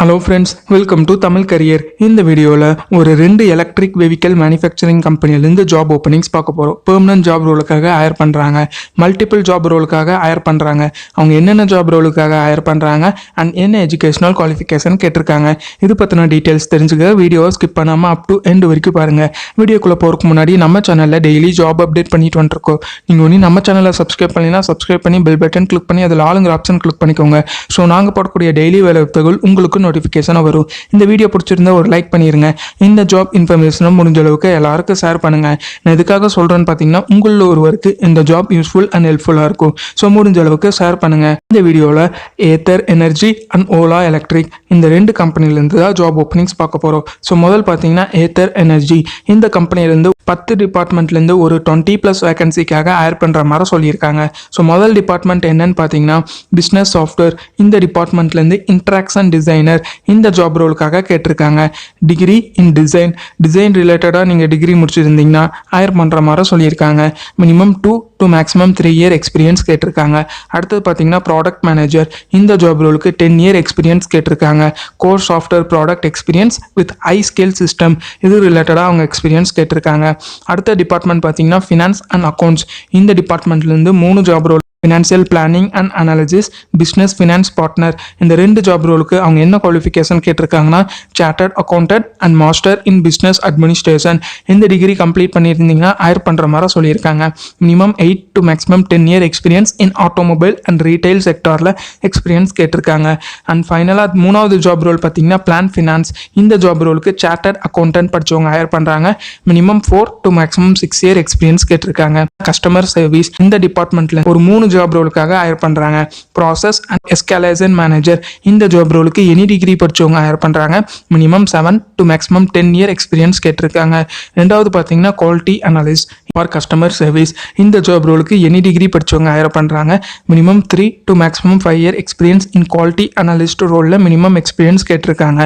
Hello friends, welcome to Tamil career. இந்த வீடியோவில் ஒரு 2 எலக்ட்ரிக் வெஹிக்கல் மேனுஃபேக்சரிங் கம்பெனிலேருந்து ஜாப் ஓப்பனிங்ஸ் பார்க்க போகிறோம். பெர்மனன்ட் ஜாப் ரோலுக்காக ஹயர் பண்ணுறாங்க, மல்டிபிள் ஜாப் ரோலுக்காக ஹயர் பண்ணுறாங்க. அவங்க என்னென்ன ஜாப் ரோலுக்காக ஹயர் பண்ணுறாங்க அண்ட் என்ன எஜுகேஷனல் குவாலிஃபிகேஷன் கேட்டிருக்காங்க, இது பற்றின டீட்டெயில்ஸ் தெரிஞ்சுக்க வீடியோவை ஸ்கிப் பண்ணாமல் அப் டு எண்ட் வரைக்கும் பாருங்கள். வீடியோக்குள்ளே போகிறதுக்கு முன்னாடி நம்ம சேனலில் டெய்லி ஜாப் அப்டேட் பண்ணிட்டு வந்துருக்கோம். நீங்கள் ஒன்று நம்ம சேனலை சப்ஸ்கிரைப் பண்ணினா சப்ஸ்கிரைப் பண்ணி பெல் பட்டன் கிளிக் பண்ணி அதில் ஆளுங்கிற ஆப்ஷன் கிளிக் பண்ணிக்கோங்க. ஸோ நாங்கள் போடக்கூடிய டெய்லி வேலைவாய்ப்புகள் உங்களுக்கு நோட்டிஃபிகேஷனாக வரும். இந்த வீடியோ பிடிச்சிருந்தா ஒரு லைக் பண்ணிருங்க. இந்த ஜாப் இன்ஃபர்மேஷனை முடிஞ்ச அளவுக்கு எல்லாருக்கும் ஷேர் பண்ணுங்க. நான் எதுக்காக சொல்றேன்னு பார்த்தீங்கன்னா, உங்களில் ஒருவருக்கு இந்த ஜாப் யூஸ்ஃபுல் அண்ட் ஹெல்ப்ஃபுல்லாக இருக்கும். ஸோ முடிஞ்ச அளவுக்கு ஷேர் பண்ணுங்க. இந்த வீடியோவில் Ather energy and Ola electric இந்த 2 கம்பெனிலேருந்து தான் ஜாப் ஓப்பனிங்ஸ் பார்க்க போகிறோம். ஸோ முதல் பார்த்தீங்கன்னா ஏத்தர் எனர்ஜி. இந்த கம்பெனிலேருந்து 10 டிபார்ட்மெண்ட்லேருந்து ஒரு 20+ வேகன்சிக்காக ஹயர் பண்ணுற மாதிரி சொல்லியிருக்காங்க. ஸோ முதல் டிபார்ட்மெண்ட் என்னன்னு பார்த்தீங்கன்னா பிஸ்னஸ் சாஃப்ட்வேர். இந்த டிபார்ட்மெண்ட்லேருந்து இன்ட்ராக்ஷன் டிசைனர் இந்த ஜாப் ரோலுக்காக கேட்டிருக்காங்க. டிகிரி இன் டிசைன் ரிலேட்டடாக நீங்கள் டிகிரி முடிச்சிருந்தீங்கன்னா ஹயர் பண்ணுற மாதிரி சொல்லியிருக்காங்க. Minimum 2 to maximum 3 year experience கேட்டிருக்காங்க. அடுத்தது பார்த்தீங்கன்னா ப்ராடக்ட் மேனேஜர். இந்த ஜாப் ரோலுக்கு 10 year எக்ஸ்பீரியன்ஸ் கேட்டிருக்காங்க. Core software product experience with high scale system இது ரிலேட்டடாக அவங்க எக்ஸ்பீரியன்ஸ் கேட்டிருக்காங்க. அடுத்த டிபார்ட்மெண்ட் பார்த்தீங்கன்னா ஃபினான்ஸ் அண்ட் அக்கௌண்ட்ஸ். இந்த டிபார்ட்மெண்ட்லேருந்து 3 job role financial planning and analysis, business finance partner. இந்த 2 ஜாப் ரோலுக்கு அவங்க என்ன குவாலிஃபிகேஷன் கேட்டிருக்காங்கன்னா chartered accountant and master in business administration. இந்த டிகிரி கம்ப்ளீட் பண்ணியிருந்தீங்கன்னா ஹயர் பண்ணுற மாதிரி சொல்லியிருக்காங்க. Minimum 8 to maximum 10 year experience in automobile and retail செக்டாரில் எக்ஸ்பீரியன்ஸ் கேட்டிருக்காங்க. அண்ட் ஃபைனலாக 3வது ஜாப் ரோல் பார்த்தீங்கன்னா பிளான் ஃபினான்ஸ். இந்த ஜாப் ரோலுக்கு சார்ட்டர்ட் அக்கௌண்டன்ட் படித்தவங்க ஹயர் பண்ணுறாங்க. Minimum 4 to maximum 6 year experience கேட்டிருக்காங்க. Customer service. இந்த டிபார்ட்மெண்ட்டில் ஒரு 3 ஜாப் ரோலுக்காக ஹயர் பண்றாங்க. Process and escalation manager. இந்த ஜாப் ரோலுக்கு எனி டிகிரி படிச்சவங்க ஹயர் பண்றாங்க. Minimum 7 to maximum 10 year experience கேட்டிருக்காங்க. ரெண்டாவது பார்த்தீங்கன்னா quality analyst for customer service. இந்த ஜாப் ரோலுக்கு எனி டிகிரி படிச்சவங்க ஹயர் பண்றாங்க. Minimum 3 to maximum 5 year experience in quality analyst ரோல்ல மினிமம் எக்ஸ்பீரியன்ஸ் கேட்டிருக்காங்க.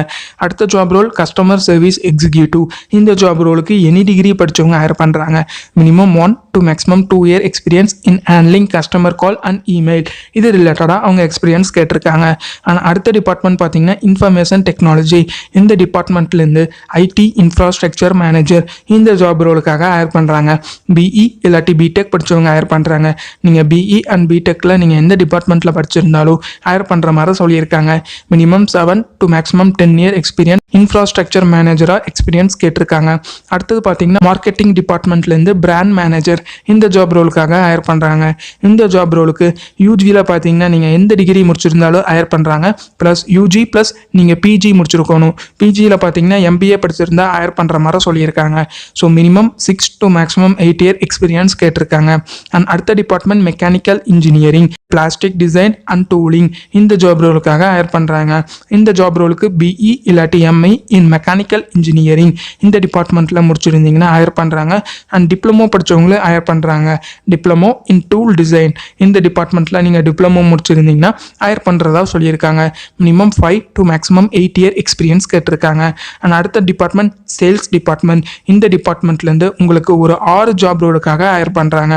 அடுத்த job role customer service executive. இந்த ஜாப் ரோலுக்கு எனி டிகிரி படிச்சவங்க ஹயர் பண்றாங்க. Minimum 1 to maximum 2 year experience in handling customer call and email. இது ரிலேட்டடாக அவங்க எக்ஸ்பீரியன்ஸ் கேட்டிருக்காங்க. ஆனால் அடுத்த டிபார்ட்மெண்ட் பார்த்தீங்கன்னா இன்ஃபர்மேஷன் டெக்னாலஜி. இந்த டிபார்ட்மெண்ட்லேருந்து ஐடி இன்ஃப்ராஸ்ட்ரக்சர் மேனேஜர் இந்த ஜாப் ரோலுக்காக ஹயர் பண்ணுறாங்க. பிஇ இல்லாட்டி பிடெக் படித்தவங்க ஹயர் பண்ணுறாங்க. நீங்கள் பிஇ அண்ட் பிடெக்கில் நீங்கள் எந்த டிபார்ட்மெண்ட்டில் படிச்சிருந்தாலும் ஹயர் பண்ணுற மாதிரி சொல்லியிருக்காங்க. Minimum 7 to maximum 10 year experience infrastructure மேனேஜராக எக்ஸ்பீரியன்ஸ் கேட்டிருக்காங்க. அடுத்தது பார்த்தீங்கன்னா மார்க்கெட்டிங் டிபார்ட்மெண்ட்லேருந்து பிராண்ட் மேனேஜர் இந்த ஜாப் ரோலுக்காக ஹயர் பண்ணுறாங்க. இந்த ஜாப் ரோலுக்கு யூஜியில் பார்த்தீங்கன்னா நீங்கள் எந்த டிகிரி முடிச்சிருந்தாலும் ஹயர் பண்ணுறாங்க. ப்ளஸ் யூஜி ப்ளஸ் நீங்கள் பிஜி முடிச்சிருக்கணும். பிஜியில் பார்த்தீங்கன்னா எம்பிஏ படிச்சிருந்தா ஹயர் பண்ணுற மாதிரி சொல்லியிருக்காங்க. So minimum 6 to maximum 8 year experience கேட்டிருக்காங்க. அண்ட் அடுத்த department mechanical engineering, plastic design and tooling இந்த ஜாப் ரோலுக்காக ஹயர் பண்ணுறாங்க. இந்த ஜாப் ரோலுக்கு பிஇ இல்லாட்டி எம்ஐ இன் மெக்கானிக்கல் இன்ஜினியரிங் இந்த டிபார்ட்மெண்ட்டில் முடிச்சிருந்தீங்கன்னா ஹயர் பண்ணுறாங்க. அண்ட் டிப்ளமோ படித்தவங்களே ஹயர் பண்ணுறாங்க. டிப்ளமோ இன் டூல் டிசைன் இந்த டிபார்ட்மெண்ட்டில் நீங்கள் டிப்ளமோ முடிச்சிருந்தீங்கன்னா ஹயர் பண்ணுறதா சொல்லியிருக்காங்க. Minimum 5 to maximum 8 year experience கேட்டிருக்காங்க. அண்ட் அடுத்த டிபார்ட்மெண்ட் சேல்ஸ் டிபார்ட்மெண்ட். இந்த டிபார்ட்மெண்ட்லேருந்து உங்களுக்கு ஒரு 6 ஜாப் ரோலுக்காக ஹயர் பண்ணுறாங்க.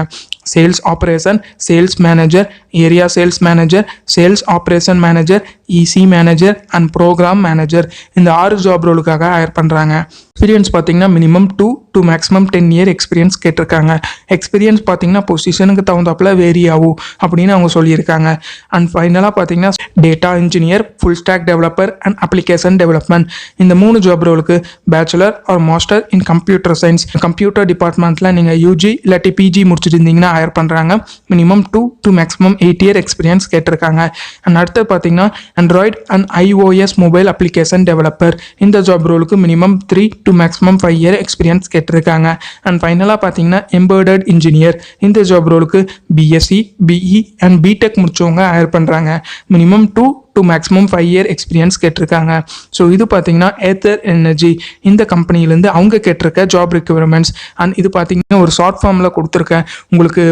Sales operation, sales manager, area sales manager, sales operation manager, EC manager and program manager இந்த 6 ஜாப் ரோலுக்காக ஹயர் பண்ணுறாங்க. எக்ஸ்பீரியன்ஸ் பார்த்தீங்கன்னா minimum 2 to maximum 10 year experience கேட்டிருக்காங்க. எக்ஸ்பீரியன்ஸ் பார்த்தீங்கன்னா பொசிஷனுக்கு தகுந்தாப்புல வேரி ஆகும் அப்படின்னு அவங்க சொல்லியிருக்காங்க. அண்ட் ஃபைனலாக பார்த்தீங்கன்னா data engineer, full stack developer and application development இந்த 3 ஜாப் ரோலுக்கு bachelor or master in computer science computer டிபார்ட்மெண்ட்டில் நீங்கள் யூஜி இல்லாட்டி பிஜி முடிச்சிருந்தீங்கன்னா ஹயர் பண்ணுறாங்க. Minimum 2 to maximum 8 year experience கேட்டிருக்காங்க. அண்ட் அடுத்து பார்த்தீங்கன்னா Android and iOS mobile application developer இந்த ஜாப் ரோலுக்கு minimum 3 to maximum 5 year experience கேட்டிருக்காங்க. அண்ட் ஃபைனலாக பார்த்தீங்கன்னா எம்பர்டட் இன்ஜினியர் இந்த ஜாப் ரோலுக்கு பிஎஸ்சி, பிஇ அண்ட் பிடெக் முடிச்சவங்க ஹயர் பண்ணுறாங்க. Minimum 2 to maximum 5 year experience கேட்டிருக்காங்க. ஸோ இது பார்த்தீங்கன்னா ஏத்தர் எனர்ஜி இந்த கம்பெனிலேருந்து அவங்க கேட்டிருக்க ஜாப் ரிக்வயர்மெண்ட்ஸ். அண்ட் இது பார்த்தீங்கன்னா ஒரு ஷார்ட் ஃபார்மில் கொடுத்துருக்கேன். உங்களுக்கு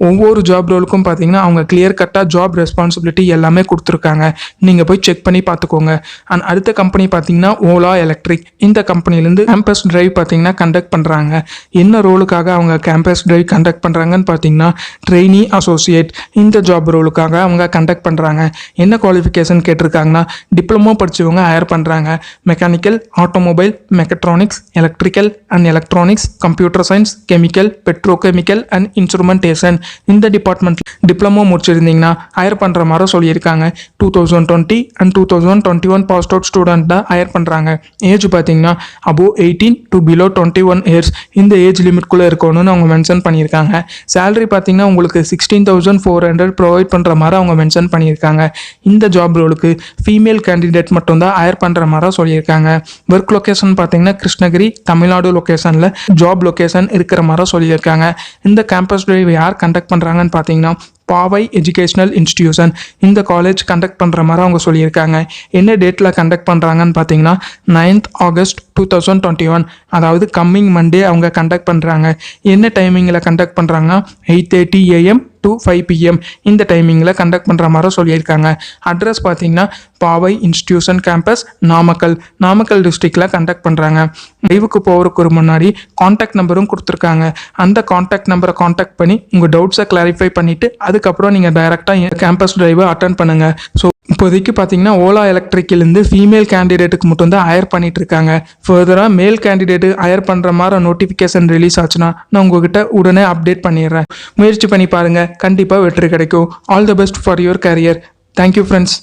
ஒவ்வொரு ஜாப் ரோலுக்கும் பார்த்தீங்கன்னா அவங்க கிளியர் கட்டாக ஜாப் ரெஸ்பான்சிபிலிட்டி எல்லாமே கொடுத்துருக்காங்க. நீங்கள் போய் செக் பண்ணி பார்த்துக்கோங்க. அண்ட் அடுத்த கம்பெனி பார்த்தீங்கன்னா ஓலா எலக்ட்ரிக். இந்த கம்பெனிலேருந்து கேம்பஸ் டிரைவ் பார்த்தீங்கன்னா கண்டக்ட் பண்ணுறாங்க. என்ன ரோலுக்காக அவங்க கேம்பஸ் டிரைவ் கண்டக்ட் பண்ணுறாங்கன்னு பார்த்தீங்கன்னா ட்ரெயினி அசோசியேட் இந்த ஜாப் ரோலுக்காக அவங்க கண்டக்ட் பண்ணுறாங்க. என்ன குவாலிஃபிகேஷன் குவாலிஃபிகேஷன் கேட்டிருக்காங்கன்னா டிப்ளமோ படிச்சவங்க ஹையர் பண்ணுறாங்க. Mechanical, automobile, mechatronics, electrical and electronics, computer science, chemical, petrochemical and instrumentation இந்த டிபார்ட்மெண்ட் டிப்ளமோ முடிச்சிருந்தீங்கன்னா ஹையர் பண்ணுற மாதிரி சொல்லியிருக்காங்க. 2020 அண்ட் 2021 பாஸ்ட் அவுட் ஸ்டூடெண்ட் தான் ஹையர் பண்ணுறாங்க. ஏஜ் பார்த்தீங்கன்னா above 18 to below 21 இயர்ஸ் இந்த ஏஜ் லிமிட்குள்ளே இருக்கணும்னு அவங்க மென்ஷன் பண்ணியிருக்காங்க. சேலரி பார்த்தீங்கன்னா உங்களுக்கு 16,400 ப்ரொவைட் பண்ணுற மாதிரி அவங்க மென்ஷன் பண்ணியிருக்காங்க. இந்த ஜாப் ரோலுக்கு ஃபீமேல் கேண்டிடேட் மட்டும்தான் ஹையர் பண்ணுற மாதிரி சொல்லியிருக்காங்க. ஒர்க் லொக்கேஷன் பார்த்தீங்கன்னா கிருஷ்ணகிரி தமிழ்நாடு லொக்கேஷனில் ஜாப் லொக்கேஷன் இருக்கிற மாதிரி சொல்லியிருக்காங்க. இந்த கேம்பஸ் டிரைவ் யார் கண்டக்ட் பண்ணுறாங்கன்னு பார்த்தீங்கன்னா பாவை எஜுகேஷனல் இன்ஸ்டிடியூஷன் இந்த காலேஜ் கண்டக்ட் பண்ணுற மாதிரி அவங்க சொல்லியிருக்காங்க. என்ன டேட்டில் கண்டக்ட் பண்ணுறாங்கன்னு பார்த்தீங்கன்னா 9th August 2021 அதாவது கம்மிங் மண்டே அவங்க கண்டக்ட் பண்ணுறாங்க. என்ன டைமிங்கில் கண்டக்ட் பண்ணுறாங்கன்னா 8:30 AM to 5 PM இந்த டைமிங்கில் கண்டக்ட் பண்ணுற மாதிரி சொல்லியிருக்காங்க. அட்ரஸ் பார்த்தீங்கன்னா பாவை இன்ஸ்டிடியூஷன் கேம்பஸ் நாமக்கல் டிஸ்ட்ரிக்டில் கண்டக்ட் பண்ணுறாங்க. லைவுக்கு போகிறதுக்கு முன்னாடி காண்டாக்ட் நம்பரும் கொடுத்துருக்காங்க. அந்த காண்டாக்ட் நம்பரை காண்டாக்ட் பண்ணி உங்கள் டவுட்ஸை கிளாரிஃபை பண்ணிவிட்டு அதுக்கப்புறம் நீங்கள் டைரெக்டாக கேம்பஸ் டிரைவை அட்டென்ட் பண்ணுங்கள். ஸோ இப்போதைக்கு பார்த்தீங்கன்னா ஓலா எலக்ட்ரிக்கிலேருந்து ஃபீமேல் கேண்டிடேட்டுக்கு மட்டும்தான் ஹையர் பண்ணிட்டு இருக்காங்க. ஃபர்தராக மேல் கேண்டிடேட்டு ஹையர் பண்ணுற மாதிரி நோட்டிஃபிகேஷன் ரிலீஸ் ஆச்சுன்னா நான் உங்ககிட்ட உடனே அப்டேட் பண்ணிடுறேன். முயற்சி பண்ணி பாருங்கள், கண்டிப்பாக வெற்றி கிடைக்கும். All the best for your career. Thank you friends.